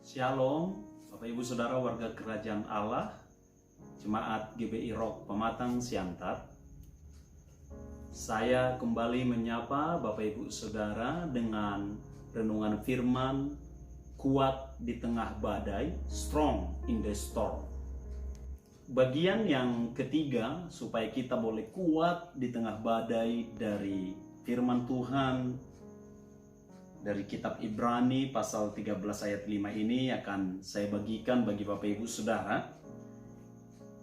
Shalom, Bapak Ibu Saudara warga Kerajaan Allah, Jemaat GBI Rock Pematang Siantar. Saya kembali menyapa Bapak Ibu Saudara dengan renungan firman kuat di tengah badai, strong in the storm. Bagian yang ketiga supaya kita boleh kuat di tengah badai dari firman Tuhan dari kitab Ibrani pasal 13 ayat 5 ini akan saya bagikan bagi Bapak Ibu Saudara.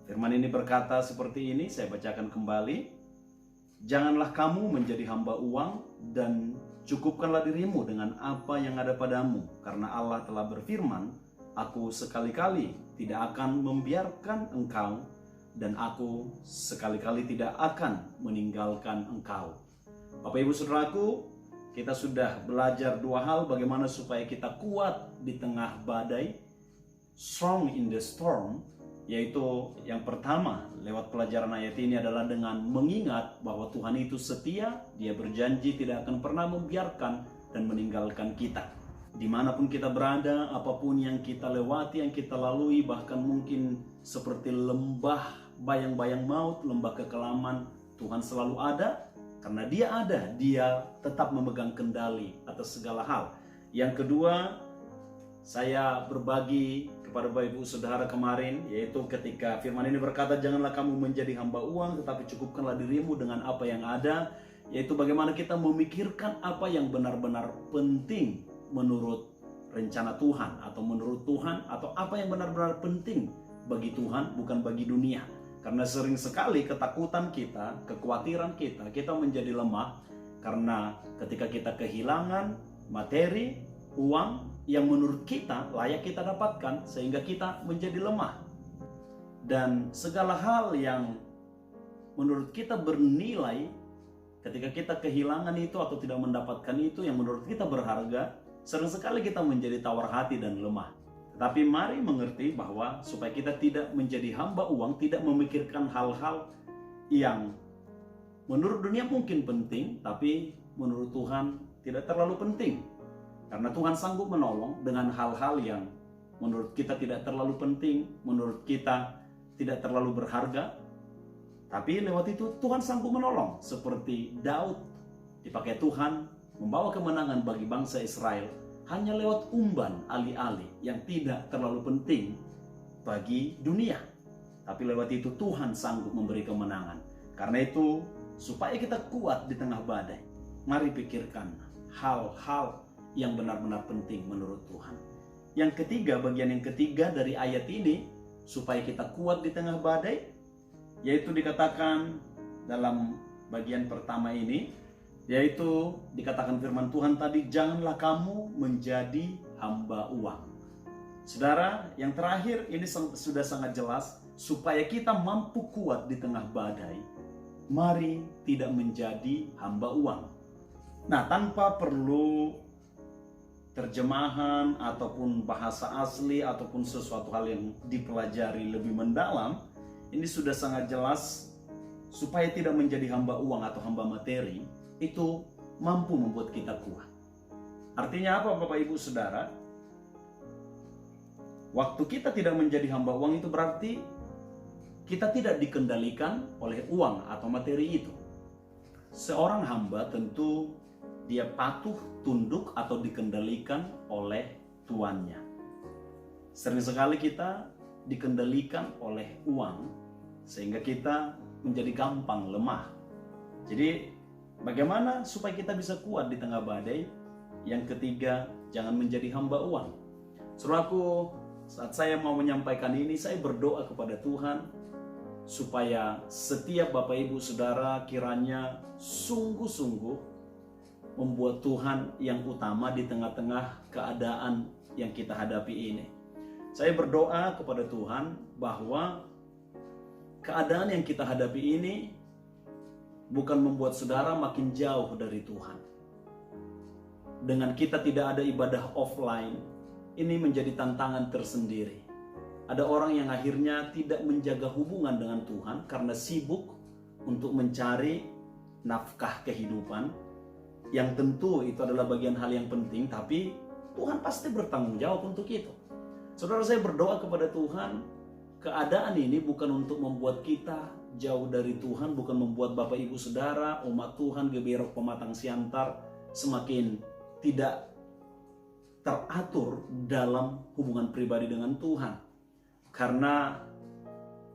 Firman ini berkata seperti ini, saya bacakan kembali. Janganlah kamu menjadi hamba uang dan cukupkanlah dirimu dengan apa yang ada padamu. Karena Allah telah berfirman, aku sekali-kali tidak akan membiarkan engkau dan aku sekali-kali tidak akan meninggalkan engkau. Bapak Ibu Saudaraku, kita sudah belajar dua hal bagaimana supaya kita kuat di tengah badai, strong in the storm, yaitu yang pertama lewat pelajaran ayat ini adalah dengan mengingat bahwa Tuhan itu setia, Dia berjanji tidak akan pernah membiarkan dan meninggalkan kita. Dimanapun kita berada, apapun yang kita lewati, yang kita lalui, bahkan mungkin seperti lembah bayang-bayang maut, lembah kekelaman, Tuhan selalu ada. Karena Dia ada, Dia tetap memegang kendali atas segala hal. Yang kedua, saya berbagi kepada Bapak Ibu Saudara kemarin, yaitu ketika firman ini berkata, janganlah kamu menjadi hamba uang, tetapi cukupkanlah dirimu dengan apa yang ada, yaitu bagaimana kita memikirkan apa yang benar-benar penting menurut rencana Tuhan, atau menurut Tuhan, atau apa yang benar-benar penting bagi Tuhan, bukan bagi dunia. Karena sering sekali ketakutan kita, kekhawatiran kita menjadi lemah karena ketika kita kehilangan materi, uang yang menurut kita layak kita dapatkan sehingga kita menjadi lemah. Dan segala hal yang menurut kita bernilai ketika kita kehilangan itu atau tidak mendapatkan itu yang menurut kita berharga, sering sekali kita menjadi tawar hati dan lemah. Tapi mari mengerti bahwa supaya kita tidak menjadi hamba uang, tidak memikirkan hal-hal yang menurut dunia mungkin penting, tapi menurut Tuhan tidak terlalu penting. Karena Tuhan sanggup menolong dengan hal-hal yang menurut kita tidak terlalu penting, menurut kita tidak terlalu berharga. Tapi lewat itu Tuhan sanggup menolong. Seperti Daud dipakai Tuhan membawa kemenangan bagi bangsa Israel hanya lewat umban alih-alih yang tidak terlalu penting bagi dunia. Tapi lewat itu Tuhan sanggup memberi kemenangan. Karena itu, supaya kita kuat di tengah badai, mari pikirkan hal-hal yang benar-benar penting menurut Tuhan. Yang ketiga, bagian yang ketiga dari ayat ini, supaya kita kuat di tengah badai, yaitu dikatakan dalam bagian pertama ini, yaitu dikatakan firman Tuhan tadi, janganlah kamu menjadi hamba uang. Saudara, yang terakhir ini sudah sangat jelas, supaya kita mampu kuat di tengah badai, mari tidak menjadi hamba uang. Nah, tanpa perlu terjemahan ataupun bahasa asli ataupun sesuatu hal yang dipelajari lebih mendalam, ini sudah sangat jelas supaya tidak menjadi hamba uang atau hamba materi, itu mampu membuat kita kuat. Artinya apa Bapak Ibu Saudara? Waktu kita tidak menjadi hamba uang itu berarti kita tidak dikendalikan oleh uang atau materi itu. Seorang hamba tentu dia patuh, tunduk atau dikendalikan oleh tuannya. Sering sekali kita dikendalikan oleh uang sehingga kita menjadi gampang lemah. Jadi bagaimana supaya kita bisa kuat di tengah badai? Yang ketiga, jangan menjadi hamba uang. Saudaraku, saat saya mau menyampaikan ini, saya berdoa kepada Tuhan supaya setiap Bapak Ibu Saudara kiranya sungguh-sungguh membuat Tuhan yang utama di tengah-tengah keadaan yang kita hadapi ini. Saya berdoa kepada Tuhan bahwa keadaan yang kita hadapi ini bukan membuat saudara makin jauh dari Tuhan. Dengan kita tidak ada ibadah offline, ini menjadi tantangan tersendiri. Ada orang yang akhirnya tidak menjaga hubungan dengan Tuhan karena sibuk untuk mencari nafkah kehidupan, yang tentu itu adalah bagian hal yang penting, tapi Tuhan pasti bertanggung jawab untuk itu. Saudara, saya berdoa kepada Tuhan, keadaan ini bukan untuk membuat kita jauh dari Tuhan, bukan membuat Bapak Ibu Saudara, umat Tuhan, GBI Rock Pematang Siantar semakin tidak teratur dalam hubungan pribadi dengan Tuhan. Karena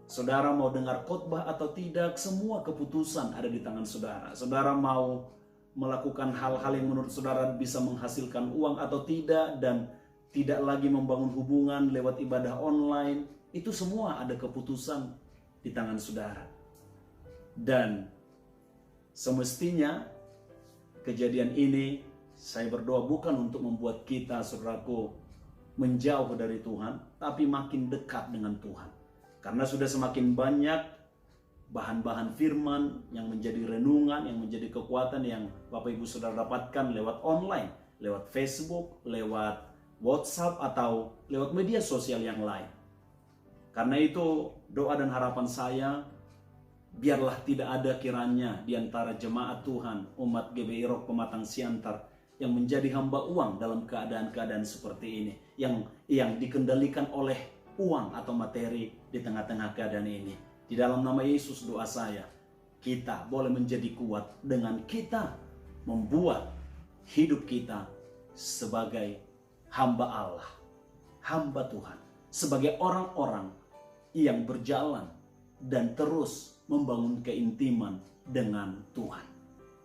saudara mau dengar khotbah atau tidak, semua keputusan ada di tangan saudara. Saudara mau melakukan hal-hal yang menurut saudara bisa menghasilkan uang atau tidak, dan tidak lagi membangun hubungan lewat ibadah online, itu semua ada keputusan di tangan saudara. Dan semestinya kejadian ini saya berdoa bukan untuk membuat kita, saudaraku, menjauh dari Tuhan, tapi makin dekat dengan Tuhan. Karena sudah semakin banyak bahan-bahan firman yang menjadi renungan, yang menjadi kekuatan yang Bapak Ibu Saudara dapatkan lewat online, lewat Facebook, lewat WhatsApp, atau lewat media sosial yang lain. Karena itu doa dan harapan saya, biarlah tidak ada kiranya di antara jemaat Tuhan, umat GBI Rock Pematang Siantar yang menjadi hamba uang dalam keadaan-keadaan seperti ini, yang dikendalikan oleh uang atau materi di tengah-tengah keadaan ini. Di dalam nama Yesus doa saya, kita boleh menjadi kuat dengan kita membuat hidup kita sebagai hamba Allah, hamba Tuhan, sebagai orang-orang yang berjalan dan terus membangun keintiman dengan Tuhan.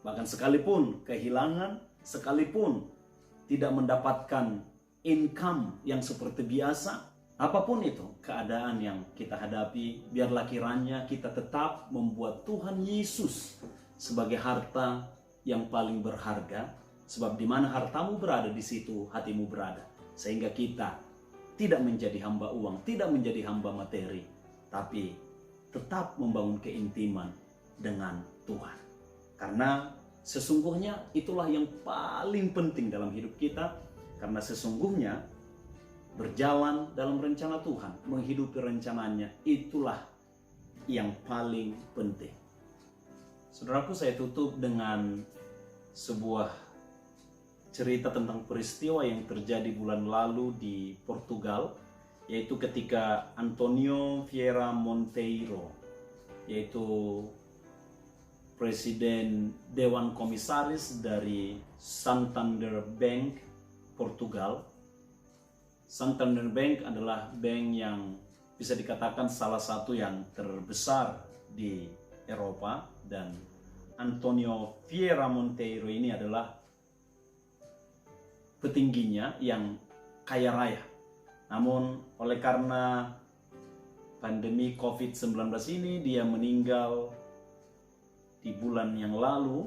Bahkan sekalipun kehilangan, sekalipun tidak mendapatkan income yang seperti biasa, apapun itu keadaan yang kita hadapi, biarlah kiranya kita tetap membuat Tuhan Yesus sebagai harta yang paling berharga, sebab di mana hartamu berada, di situ hatimu berada. Sehingga kita tidak menjadi hamba uang, tidak menjadi hamba materi, tapi tetap membangun keintiman dengan Tuhan. Karena sesungguhnya itulah yang paling penting dalam hidup kita, karena sesungguhnya berjalan dalam rencana Tuhan, menghidupi rencananya, itulah yang paling penting. Saudaraku, saya tutup dengan sebuah cerita tentang peristiwa yang terjadi bulan lalu di Portugal, yaitu ketika Antonio Vieira Monteiro, yaitu Presiden Dewan Komisaris dari Santander Bank, Portugal. Santander Bank adalah bank yang bisa dikatakan salah satu yang terbesar di Eropa, dan Antonio Vieira Monteiro ini adalah petingginya yang kaya raya. Namun oleh karena pandemi COVID-19 ini, dia meninggal di bulan yang lalu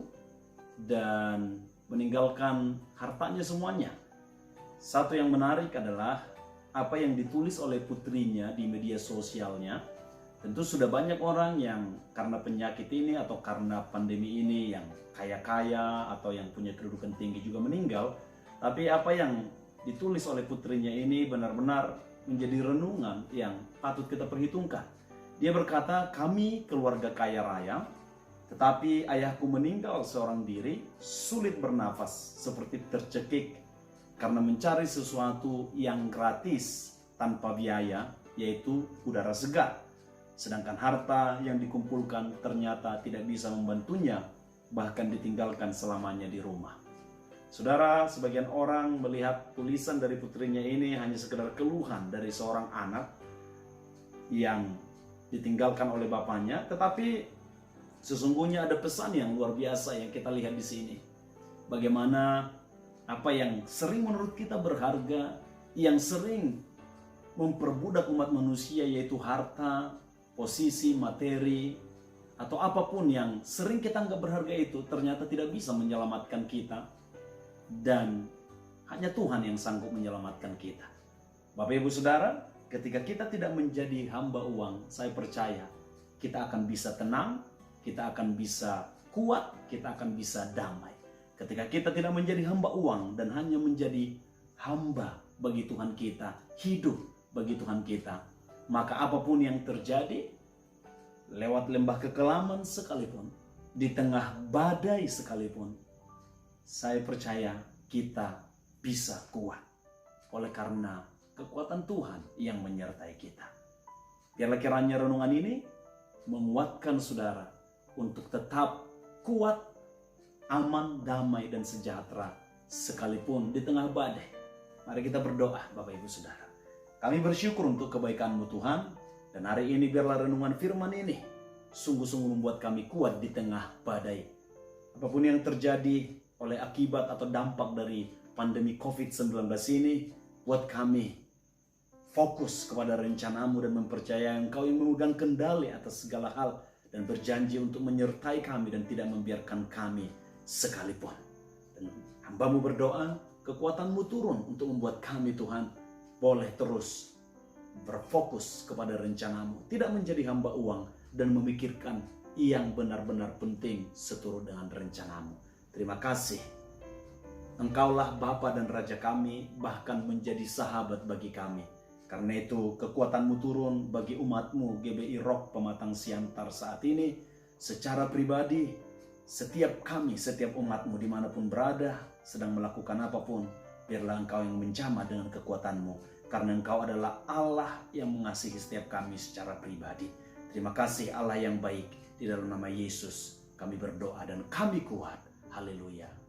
dan meninggalkan hartanya semuanya. Satu yang menarik adalah apa yang ditulis oleh putrinya di media sosialnya. Tentu sudah banyak orang yang karena penyakit ini atau karena pandemi ini yang kaya-kaya atau yang punya kedudukan tinggi juga meninggal. Tapi apa yang ditulis oleh putrinya ini benar-benar menjadi renungan yang patut kita perhitungkan. Dia berkata, "Kami keluarga kaya raya, tetapi ayahku meninggal seorang diri, sulit bernafas, seperti tercekik karena mencari sesuatu yang gratis tanpa biaya, yaitu udara segar. Sedangkan harta yang dikumpulkan ternyata tidak bisa membantunya, bahkan ditinggalkan selamanya di rumah." Saudara, sebagian orang melihat tulisan dari putrinya ini hanya sekedar keluhan dari seorang anak yang ditinggalkan oleh bapaknya, tetapi sesungguhnya ada pesan yang luar biasa yang kita lihat di sini. Bagaimana apa yang sering menurut kita berharga, yang sering memperbudak umat manusia, yaitu harta, posisi, materi, atau apapun yang sering kita anggap berharga itu, ternyata tidak bisa menyelamatkan kita. Dan hanya Tuhan yang sanggup menyelamatkan kita. Bapak Ibu Saudara, ketika kita tidak menjadi hamba uang, saya percaya kita akan bisa tenang, kita akan bisa kuat, kita akan bisa damai. Ketika kita tidak menjadi hamba uang dan hanya menjadi hamba bagi Tuhan kita, hidup bagi Tuhan kita, maka apapun yang terjadi, lewat lembah kekelaman sekalipun, di tengah badai sekalipun, saya percaya kita bisa kuat. oleh karena kekuatan Tuhan yang menyertai kita. Biarlah kiranya renungan ini menguatkan saudara untuk tetap kuat, aman, damai, dan sejahtera sekalipun di tengah badai. Mari kita berdoa Bapak Ibu Saudara. Kami bersyukur untuk kebaikan-Mu Tuhan, dan hari ini biarlah renungan firman ini sungguh-sungguh membuat kami kuat di tengah badai. Apapun yang terjadi oleh akibat atau dampak dari pandemi COVID-19 ini, buat kami fokus kepada rencana-Mu dan mempercayai Engkau yang memegang kendali atas segala hal dan berjanji untuk menyertai kami dan tidak membiarkan kami sekalipun. Dan hamba-Mu berdoa, kekuatan-Mu turun untuk membuat kami Tuhan boleh terus berfokus kepada rencana-Mu, tidak menjadi hamba uang dan memikirkan yang benar-benar penting seturut dengan rencana-Mu. Terima kasih. Engkaulah Bapa dan Raja kami, bahkan menjadi sahabat bagi kami. Karena itu kekuatan-Mu turun bagi umat-Mu GBI Rock Pematang Siantar saat ini. Secara pribadi, setiap kami, setiap umat-Mu dimanapun berada, sedang melakukan apapun, biarlah Engkau yang menjamah dengan kekuatan-Mu. Karena Engkau adalah Allah yang mengasihi setiap kami secara pribadi. Terima kasih Allah yang baik. Di dalam nama Yesus kami berdoa dan kami kuat. Haleluya.